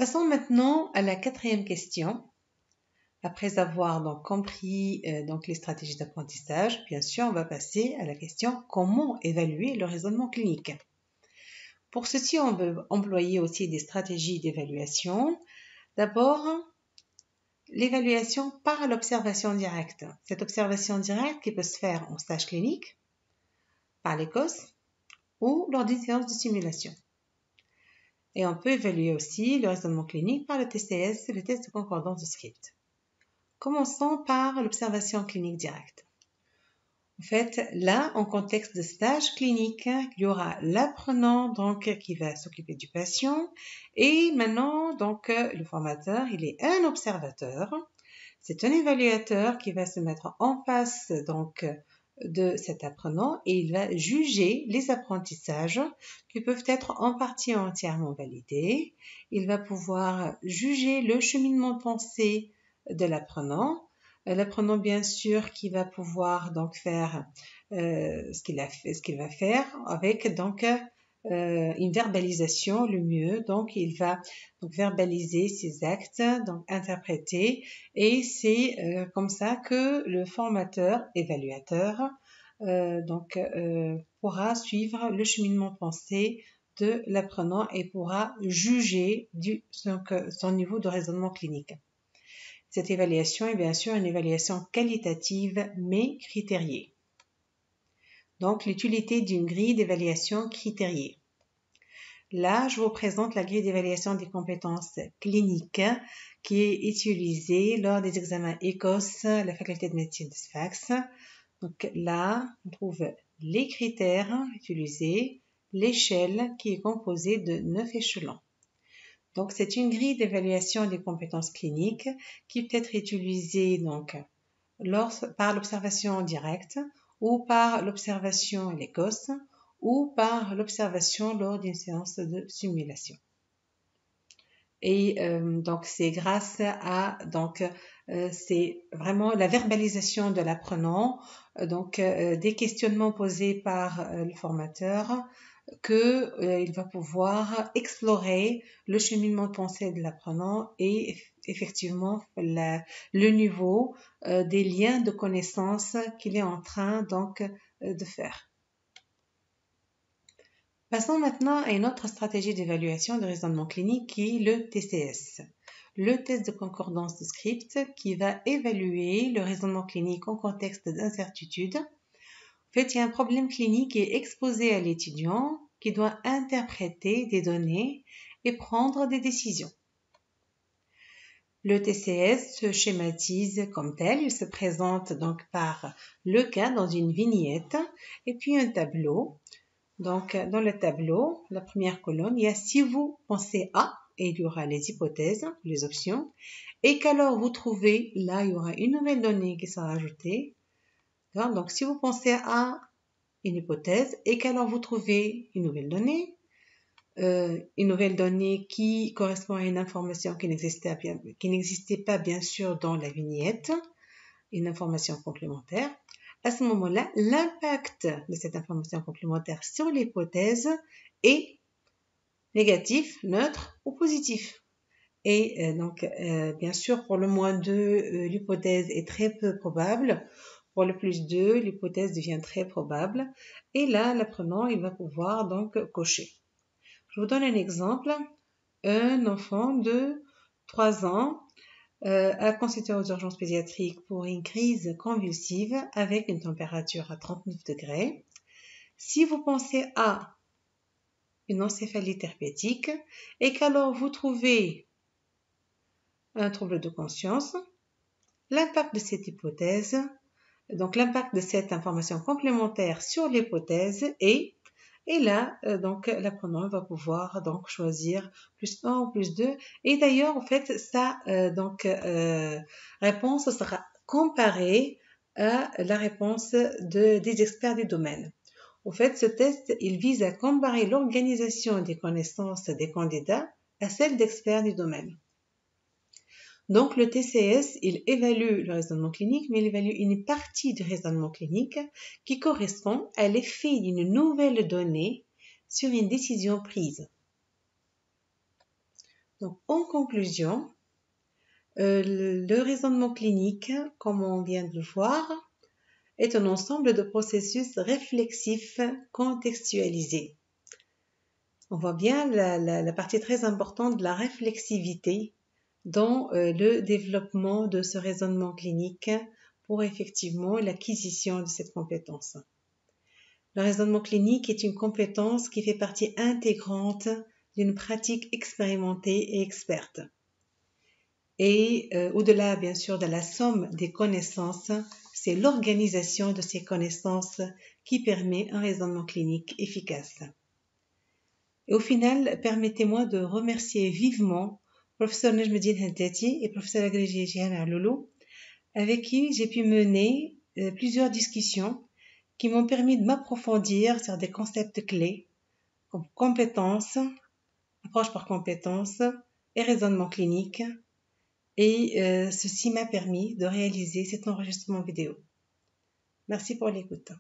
Passons maintenant à la quatrième question. Après avoir donc compris les stratégies d'apprentissage, bien sûr, on va passer à la question comment évaluer le raisonnement clinique. Pour ceci, on peut employer aussi des stratégies d'évaluation. D'abord, l'évaluation par l'observation directe. Cette observation directe qui peut se faire en stage clinique, par l'ECOS ou lors d'une séance de simulation. Et on peut évaluer aussi le raisonnement clinique par le TCS, le test de concordance de script. Commençons par l'observation clinique directe. En fait, là, en contexte de stage clinique, il y aura l'apprenant qui va s'occuper du patient et maintenant le formateur, il est un observateur. C'est un évaluateur qui va se mettre en face de cet apprenant et il va juger les apprentissages qui peuvent être en partie entièrement validés. Il va pouvoir juger le cheminement de pensée de l'apprenant. L'apprenant, bien sûr, qui va pouvoir faire ce qu'il va faire avec une verbalisation le mieux. Donc, il va verbaliser ses actes, interpréter, et c'est comme ça que le formateur, évaluateur, pourra suivre le cheminement de pensée de l'apprenant et pourra juger son niveau de raisonnement clinique. Cette évaluation est bien sûr une évaluation qualitative mais critériée. Donc, l'utilité d'une grille d'évaluation critériée. Là, je vous présente la grille d'évaluation des compétences cliniques qui est utilisée lors des examens ECOS à la faculté de médecine de Sfax. Donc là, on trouve les critères utilisés, l'échelle qui est composée de 9 échelons. Donc, c'est une grille d'évaluation des compétences cliniques qui peut être utilisée par l'observation directe ou par l'observation l'ECOS ou par l'observation lors d'une séance de simulation. Et c'est grâce à c'est vraiment la verbalisation de l'apprenant, des questionnements posés par le formateur, il va pouvoir explorer le cheminement de pensée de l'apprenant et effectivement le niveau des liens de connaissances qu'il est en train de faire. Passons maintenant à une autre stratégie d'évaluation de raisonnement clinique qui est le TCS, le test de concordance de script qui va évaluer le raisonnement clinique en contexte d'incertitude. En fait, il y a un problème clinique qui est exposé à l'étudiant qui doit interpréter des données et prendre des décisions. Le TCS se schématise comme tel, il se présente par le cas dans une vignette et puis un tableau. Donc, dans le tableau, la première colonne, il y a si vous pensez A, et il y aura les hypothèses, les options, et qu'alors vous trouvez, là, il y aura une nouvelle donnée qui sera ajoutée. Donc, si vous pensez à une hypothèse, et qu'alors vous trouvez une nouvelle donnée qui correspond à une information qui n'existait pas bien sûr dans la vignette, une information complémentaire. À ce moment-là, l'impact de cette information complémentaire sur l'hypothèse est négatif, neutre ou positif. Et bien sûr, pour le moins 2, l'hypothèse est très peu probable. Pour le plus 2, l'hypothèse devient très probable. Et là, l'apprenant, il va pouvoir cocher. Je vous donne un exemple. Un enfant de 3 ans a consulté aux urgences pédiatriques pour une crise convulsive avec une température à 39 degrés. Si vous pensez à une encéphalie herpétique et qu'alors vous trouvez un trouble de conscience, l'impact de cette hypothèse, donc l'impact de cette information complémentaire sur l'hypothèse est, et là, l'apprenant va pouvoir choisir plus 1 ou plus 2. Et d'ailleurs, en fait, sa réponse sera comparée à la réponse des experts du domaine. En fait, ce test, il vise à comparer l'organisation des connaissances des candidats à celle d'experts du domaine. Donc, le TCS, il évalue le raisonnement clinique, mais il évalue une partie du raisonnement clinique qui correspond à l'effet d'une nouvelle donnée sur une décision prise. Donc, en conclusion, le raisonnement clinique, comme on vient de le voir, est un ensemble de processus réflexifs contextualisés. On voit bien la partie très importante de la réflexivité dans le développement de ce raisonnement clinique pour effectivement l'acquisition de cette compétence. Le raisonnement clinique est une compétence qui fait partie intégrante d'une pratique expérimentée et experte. Et au-delà, bien sûr, de la somme des connaissances, c'est l'organisation de ces connaissances qui permet un raisonnement clinique efficace. Et au final, permettez-moi de remercier vivement professeur Nejmeddine Hentati et professeur agrégé Jihan Aloulou, avec qui j'ai pu mener plusieurs discussions qui m'ont permis de m'approfondir sur des concepts clés comme compétences, approche par compétences et raisonnement clinique. Et ceci m'a permis de réaliser cet enregistrement vidéo. Merci pour l'écoute.